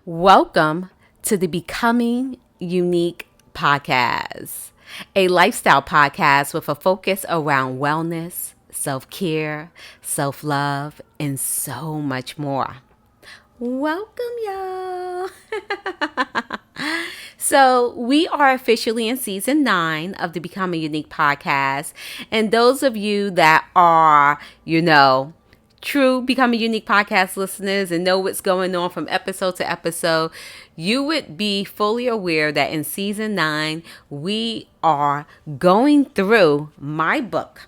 Welcome to the Becoming Unique podcast, a lifestyle podcast with a focus around wellness, self-care, self-love, and so much more. Welcome, y'all. So, we are officially in season 9 of the Becoming Unique podcast. And those of you that are, true Becoming Unique podcast listeners and know what's going on from episode to episode, you would be fully aware that in season 9, we are going through my book,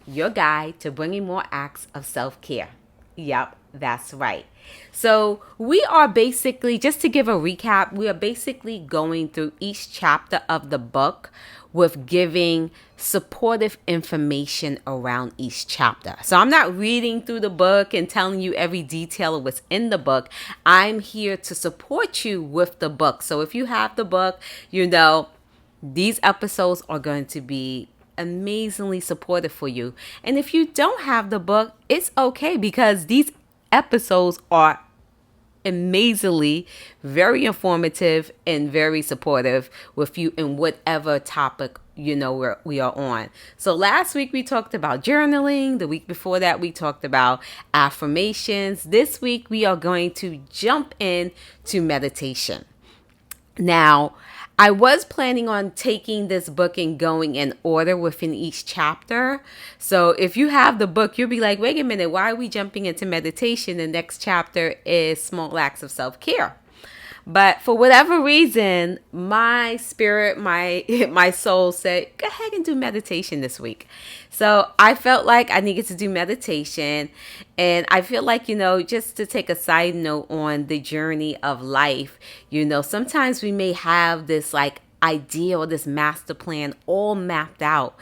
Your Guide to Bringing More Acts of Self-Care. Yep, that's right. So we are basically, just to give a recap, we are basically going through each chapter of the book with giving supportive information around each chapter. So I'm not reading through the book and telling you every detail of what's in the book. I'm here to support you with the book. So if you have the book, these episodes are going to be amazingly supportive for you. And if you don't have the book, it's okay, because these episodes are amazingly very informative and very supportive with you in whatever topic we are on. So last week we talked about journaling. The week before that we talked about affirmations. This week we are going to jump in to meditation. Now, I was planning on taking this book and going in order within each chapter. So if you have the book, you'll be like, wait a minute, why are we jumping into meditation? The next chapter is small acts of self-care. But for whatever reason, my spirit, my soul said, go ahead and do meditation this week. So I felt like I needed to do meditation. And I feel like, just to take a side note on the journey of life, sometimes we may have this idea or this master plan all mapped out,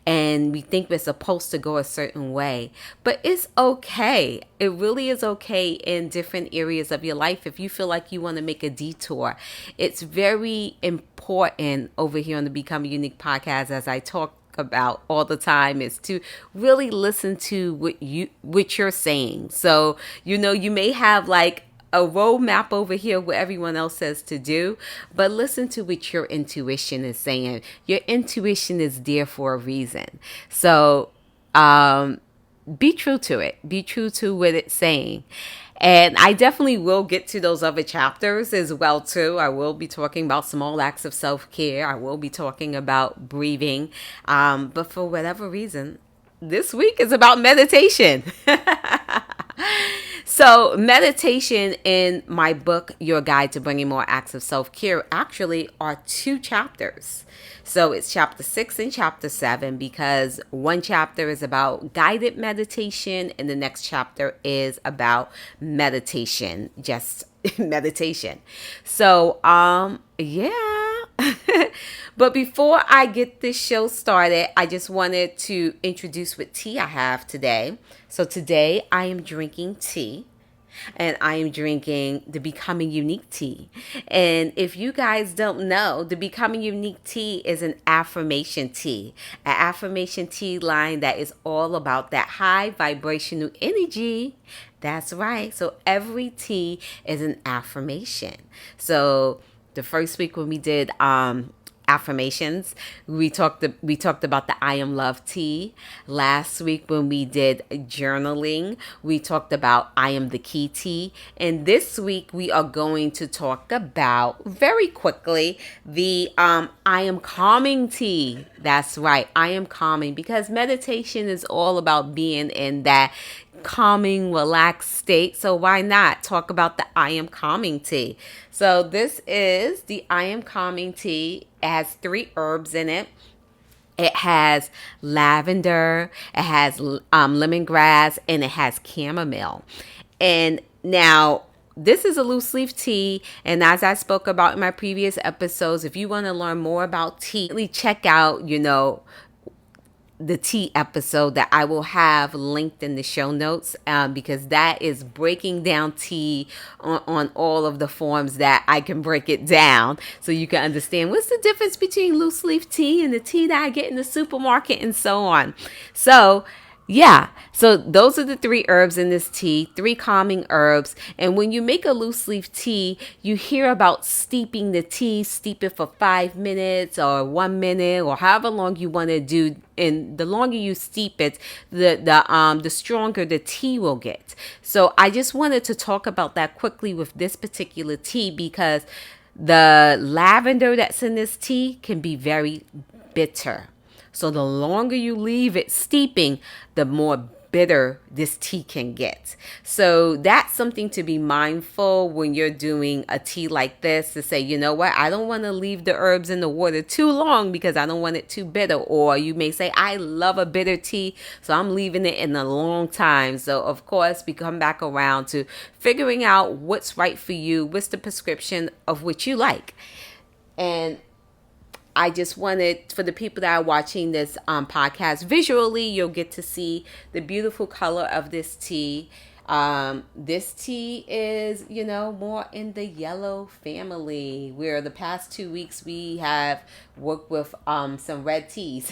and we think we're supposed to go a certain way, but it's okay. It really is okay in different areas of your life. If you feel like you want to make a detour, it's very important over here on the Become Unique podcast, as I talk about all the time, is to really listen to what you're saying. So you may have a roadmap over here where everyone else says to do, but listen to what your intuition is saying. Your intuition is there for a reason. So be true to it. Be true to what it's saying. And I definitely will get to those other chapters as well, too. I will be talking about small acts of self-care. I will be talking about breathing. But for whatever reason, this week is about meditation. So meditation in my book, Your Guide to Bringing More Acts of Self-Care, actually are 2 chapters. So it's chapter 6 and chapter 7, because one chapter is about guided meditation and the next chapter is about meditation, just meditation. So, yeah. But before I get this show started, I just wanted to introduce what tea I have today. So today I am drinking tea. And I am drinking the Becoming Unique tea. And if you guys don't know, the Becoming Unique tea is an affirmation tea. An affirmation tea line that is all about that high vibrational energy. That's right. So every tea is an affirmation. So the first week when we did affirmations, we talked about the I am love tea. Last week when we did journaling, we talked about I am the key tea. And this week we are going to talk about, very quickly, the I am calming tea. That's right, I am calming, because meditation is all about being in that calming, relaxed state. So why not talk about the I am calming tea? So this is the I am calming tea. It has 3 herbs in it. It has lavender, it has lemongrass, and it has chamomile. And now, this is a loose leaf tea, and as I spoke about in my previous episodes, if you want to learn more about tea, really check out, the tea episode that I will have linked in the show notes, because that is breaking down tea on all of the forms that I can break it down, so you can understand what's the difference between loose leaf tea and the tea that I get in the supermarket and so on. So Yeah. So those are the three herbs in this tea, three calming herbs. And when you make a loose leaf tea, you hear about steeping the tea, steep it for 5 minutes or 1 minute or however long you want to do. And the longer you steep it, the stronger the tea will get. So I just wanted to talk about that quickly with this particular tea because the lavender that's in this tea can be very bitter. So the longer you leave it steeping, the more bitter this tea can get. So that's something to be mindful when you're doing a tea like this, to say, you know what, I don't want to leave the herbs in the water too long because I don't want it too bitter. Or you may say, I love a bitter tea, so I'm leaving it in a long time. So of course, we come back around to figuring out what's right for you, what's the prescription of what you like. And I just wanted, for the people that are watching this podcast visually, you'll get to see the beautiful color of this tea. This tea is, more in the yellow family, where the past 2 weeks we have worked with some red teas.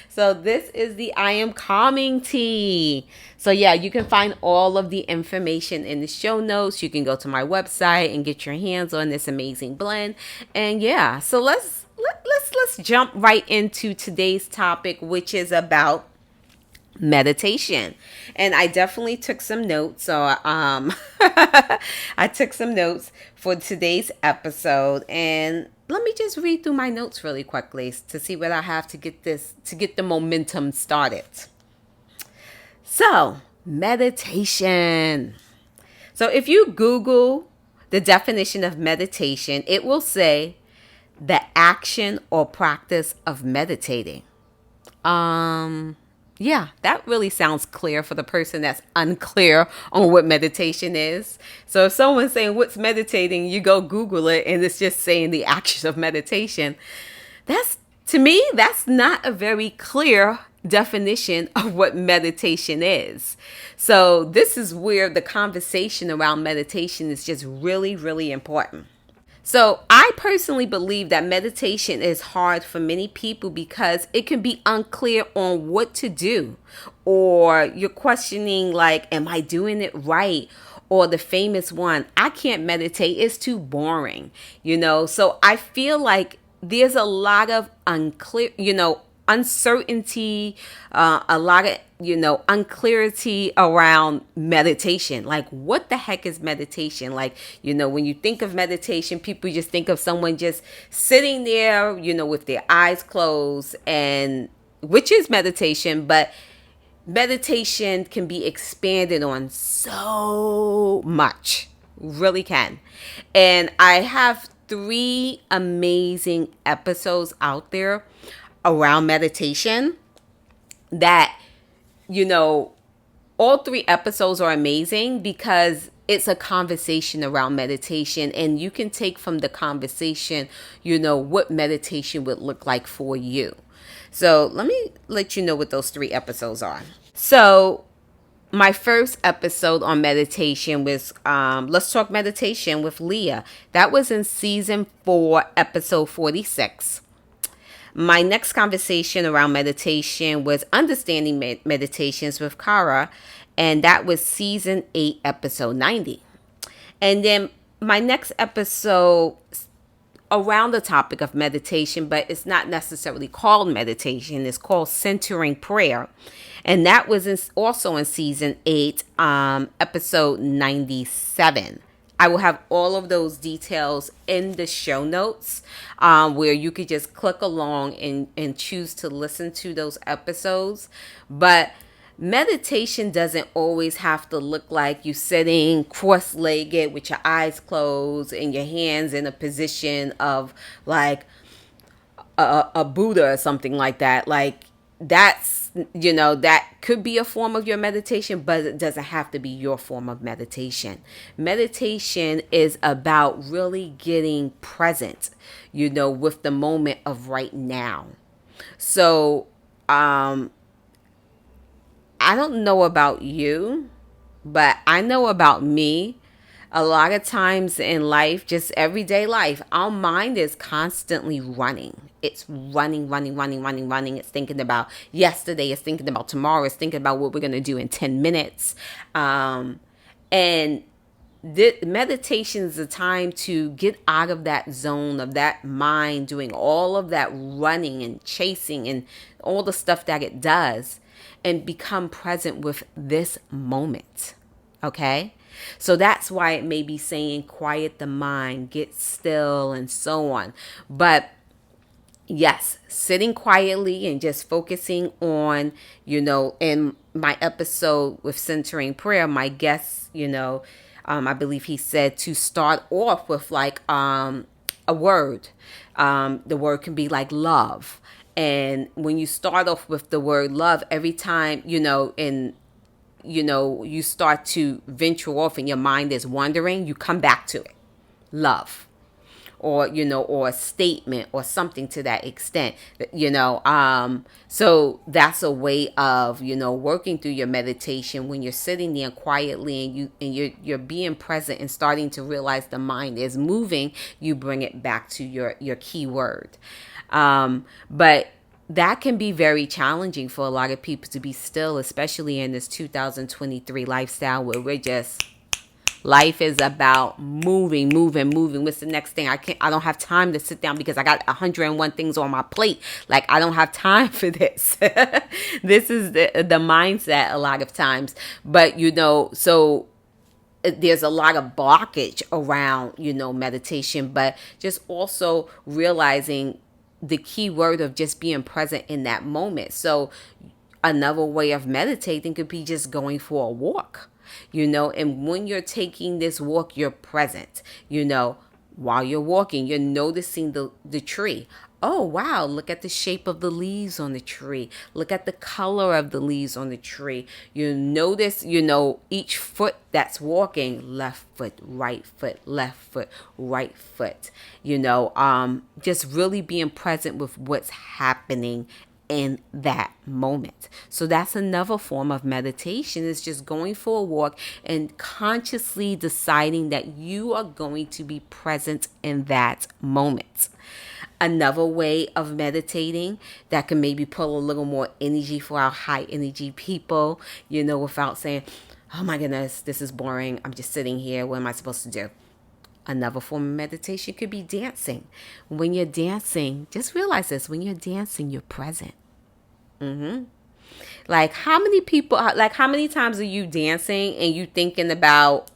So this is the I Am Calming tea. So yeah, you can find all of the information in the show notes. You can go to my website and get your hands on this amazing blend. And yeah, so let's jump right into today's topic, which is about meditation. And I definitely took some notes. So I took some notes for today's episode, and let me just read through my notes really quickly to see what I have to get the momentum started. So, meditation. So if you Google the definition of meditation, it will say the action or practice of meditating. Yeah, that really sounds clear for the person that's unclear on what meditation is. So if someone's saying, what's meditating? You go Google it and it's just saying the action of meditation. To me, that's not a very clear definition of what meditation is. So this is where the conversation around meditation is just really, really important. So I personally believe that meditation is hard for many people because it can be unclear on what to do, or you're questioning like, am I doing it right? Or the famous one, I can't meditate, it's too boring, So I feel like there's a lot of uncertainty, a lot of, unclarity around meditation. Like, what the heck is meditation? Like, when you think of meditation, people just think of someone just sitting there, with their eyes closed, and which is meditation, but meditation can be expanded on so much, really can. And I have 3 amazing episodes out there around meditation that, all 3 episodes are amazing because it's a conversation around meditation, and you can take from the conversation, what meditation would look like for you. So let me let you know what those 3 episodes are. So my first episode on meditation was Let's Talk Meditation with Leah. That was in season 4, episode 46. My next conversation around meditation was Understanding Meditations with Kara, and that was season 8, episode 90. And then my next episode around the topic of meditation, but it's not necessarily called meditation, it's called Centering Prayer. And that was also in season 8, episode 97. I will have all of those details in the show notes, where you could just click along and choose to listen to those episodes. But meditation doesn't always have to look like you sitting cross-legged with your eyes closed and your hands in a position of like a Buddha or something like that. Like, that's, that could be a form of your meditation, but it doesn't have to be your form of meditation. Meditation is about really getting present, with the moment of right now. So, I don't know about you, but I know about me. A lot of times in life, just everyday life, our mind is constantly running. it's running, running, running, running, running. It's thinking about yesterday. It's thinking about tomorrow. It's thinking about what we're going to do in 10 minutes. And meditation is a time to get out of that zone of that mind doing all of that running and chasing and all the stuff that it does, and become present with this moment. Okay? So that's why it may be saying quiet the mind, get still, and so on. But yes, sitting quietly and just focusing on, in my episode with centering prayer, my guest, I believe he said to start off with like a word. The word can be like love. And when you start off with the word love, every time, you start to venture off and your mind is wandering, you come back to it. Love. Or a statement or something to that extent, so that's a way of, working through your meditation when you're sitting there quietly and you're being present and starting to realize the mind is moving. You bring it back to your key word. But that can be very challenging for a lot of people to be still, especially in this 2023 lifestyle where life is about moving. What's the next thing? I don't have time to sit down because I got 101 things on my plate. Like, I don't have time for this. This is the mindset a lot of times. But, so there's a lot of blockage around, meditation, but just also realizing the key word of just being present in that moment. So another way of meditating could be just going for a walk. And when you're taking this walk, you're present. While you're walking, you're noticing the tree. Oh, wow, look at the shape of the leaves on the tree. Look at the color of the leaves on the tree. You notice, each foot that's walking, left foot, right foot, left foot, right foot. Just really being present with what's happening in that moment. So that's another form of meditation, is just going for a walk and consciously deciding that you are going to be present in that moment. Another way of meditating that can maybe pull a little more energy for our high energy people, without saying, oh my goodness, this is boring. I'm just sitting here. What am I supposed to do? Another form of meditation could be dancing. When you're dancing, just realize this. When you're dancing, you're present. Like, how many times are you dancing and you thinking about,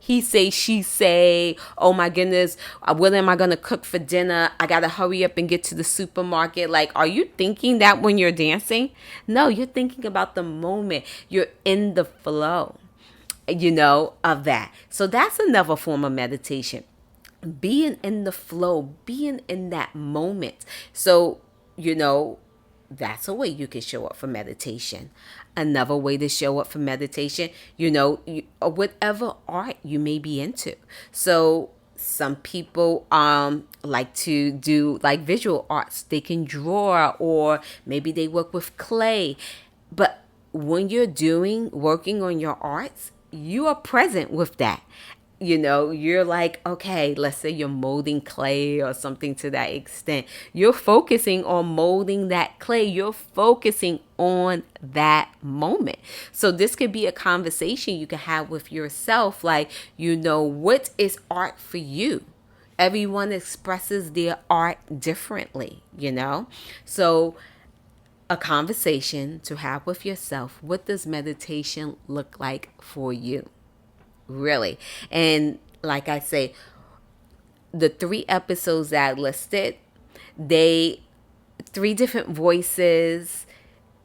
he say, she say, oh my goodness, what am I going to cook for dinner? I got to hurry up and get to the supermarket. Like, are you thinking that when you're dancing? No, you're thinking about the moment. You're in the flow, of that. So that's another form of meditation. Being in the flow, being in that moment. So, that's a way you can show up for meditation. Another way to show up for meditation, whatever art you may be into. So some people like to do like visual arts. They can draw, or maybe they work with clay. But when you're working on your arts, you are present with that. You're like, okay, let's say you're molding clay or something to that extent. You're focusing on molding that clay. You're focusing on that moment. So this could be a conversation you can have with yourself. Like, what is art for you? Everyone expresses their art differently, So a conversation to have with yourself. What does meditation look like for you? Really. And like I say, the 3 episodes that I listed, 3 different voices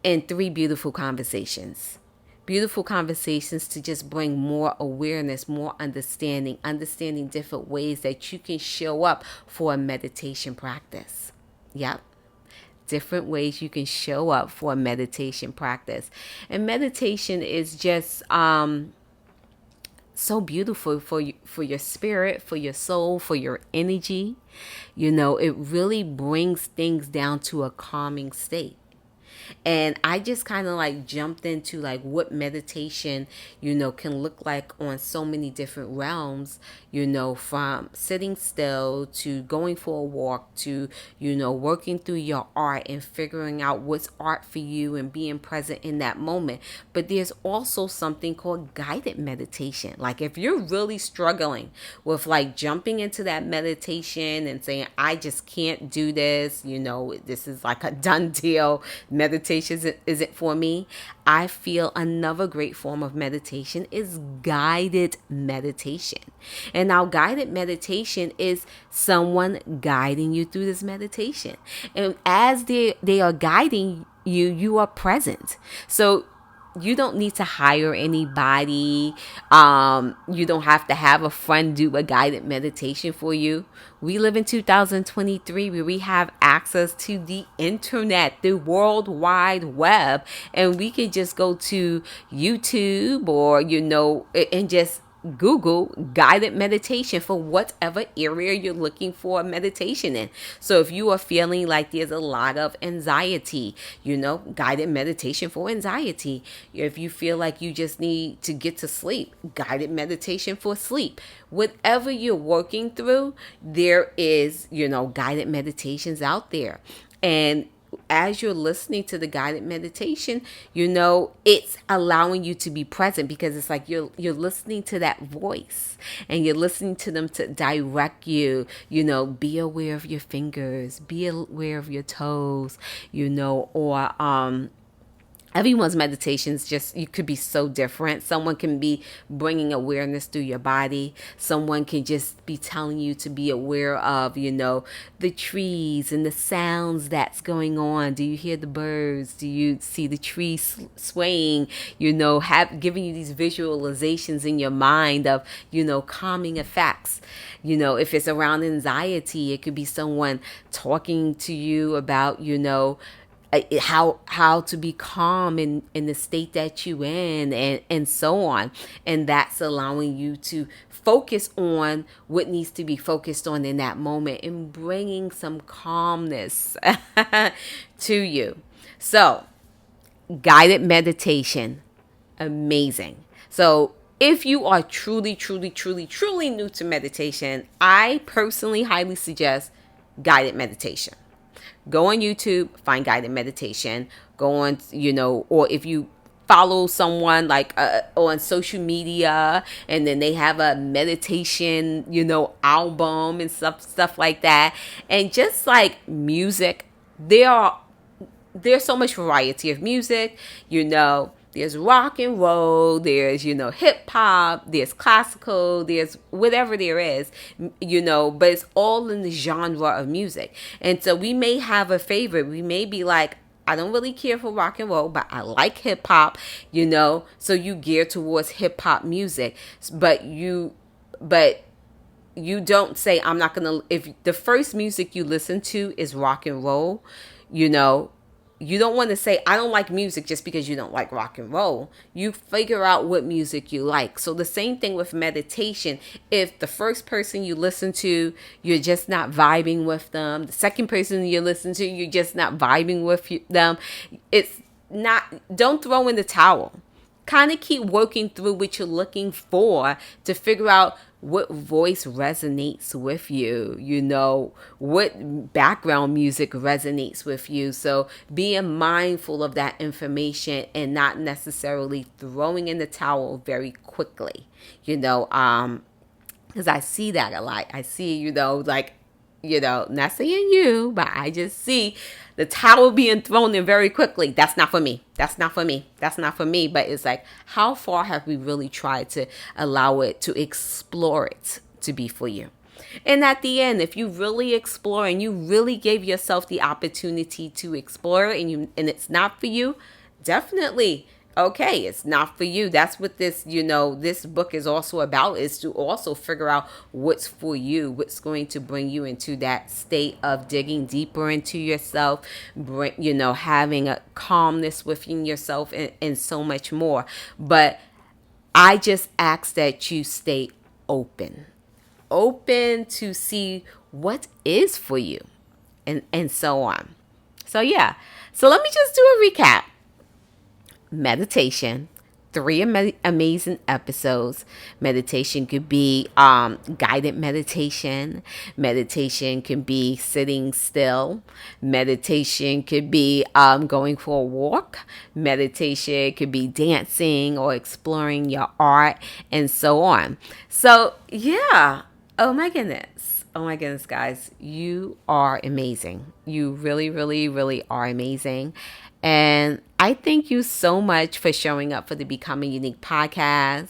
and 3 beautiful conversations. Beautiful conversations to just bring more awareness, more understanding different ways that you can show up for a meditation practice. Yep. Different ways you can show up for a meditation practice. And meditation is just so beautiful for your spirit, for your soul, for your energy. It really brings things down to a calming state. And I just kind of like jumped into like what meditation, can look like on so many different realms, from sitting still to going for a walk to, working through your art and figuring out what's art for you and being present in that moment. But there's also something called guided meditation. Like if you're really struggling with like jumping into that meditation and saying, I just can't do this, this is like a done deal, meditation isn't for me. I feel another great form of meditation is guided meditation. And now guided meditation is someone guiding you through this meditation. And as they are guiding you, you are present. So you don't need to hire anybody. You don't have to have a friend do a guided meditation for you. We live in 2023 where we have access to the internet, the World Wide Web, and we can just go to YouTube or, and just Google guided meditation for whatever area you're looking for meditation in. So if you are feeling like there's a lot of anxiety, guided meditation for anxiety. If you feel like you just need to get to sleep, guided meditation for sleep. Whatever you're working through, there is, guided meditations out there. And as you're listening to the guided meditation, it's allowing you to be present because it's like you're listening to that voice and you're listening to them to direct you, be aware of your fingers, be aware of your toes, or everyone's meditations just, you could be so different. Someone can be bringing awareness through your body. Someone can just be telling you to be aware of, the trees and the sounds that's going on. Do you hear the birds? Do you see the trees swaying? Giving you these visualizations in your mind of, calming effects. If it's around anxiety, it could be someone talking to you about, how to be calm in the state that you in and so on. And that's allowing you to focus on what needs to be focused on in that moment and bringing some calmness to you. So guided meditation, amazing. So if you are truly, truly, truly, truly new to meditation, I personally highly suggest guided meditation. Go on YouTube, find guided meditation. Go on, or if you follow someone like on social media and then they have a meditation, album and stuff like that. And just like music, there's so much variety of music, There's rock and roll, there's, hip hop, there's classical, there's whatever there is, but it's all in the genre of music. And so we may have a favorite. We may be like, I don't really care for rock and roll, but I like hip hop, so you gear towards hip hop music. But you don't say, I'm not going to, if the first music you listen to is rock and roll, you don't want to say, I don't like music just because you don't like rock and roll. You figure out what music you like. So the same thing with meditation. If the first person you listen to, you're just not vibing with them. The second person you listen to, you're just not vibing with them. Don't throw in the towel. Kind of keep working through what you're looking for to figure out what voice resonates with you, what background music resonates with you. So being mindful of that information and not necessarily throwing in the towel very quickly, because I see that a lot. I see, not saying you, but I just see the towel being thrown in very quickly. That's not for me. That's not for me. That's not for me. But it's like, how far have we really tried to allow it to explore it to be for you? And at the end, if you really explore and you really gave yourself the opportunity to explore it and it's not for you, definitely, okay, it's not for you. That's what this book is also about, is to also figure out what's for you, what's going to bring you into that state of digging deeper into yourself, having a calmness within yourself and so much more. But I just ask that you stay open to see what is for you and so on. So yeah. So let me just do a recap. Meditation, three amazing episodes. Meditation could be guided meditation. Meditation can be sitting still. Meditation could be going for a walk. Meditation could be dancing or exploring your art and so on. So yeah. Oh my goodness. Oh my goodness, guys. You are amazing. You really, really, really are amazing. And I thank you so much for showing up for the Becoming Unique podcast.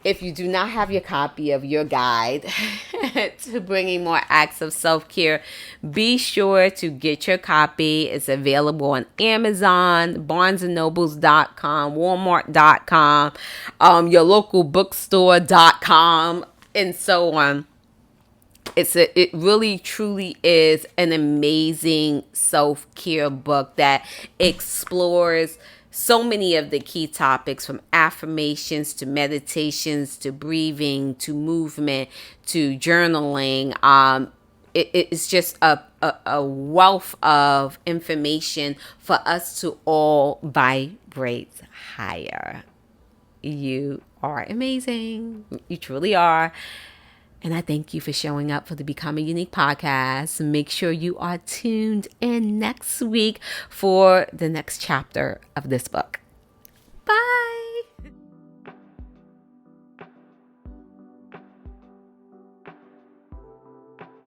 If you do not have your copy of your guide to bringing more acts of self-care, be sure to get your copy. It's available on Amazon, barnesandnobles.com, walmart.com, your local bookstore.com, and so on. It really truly is an amazing self-care book that explores so many of the key topics, from affirmations to meditations to breathing to movement to journaling. It's just a wealth of information for us to all vibrate higher. You are amazing. You truly are. And I thank you for showing up for the Becoming Unique podcast. Make sure you are tuned in next week for the next chapter of this book.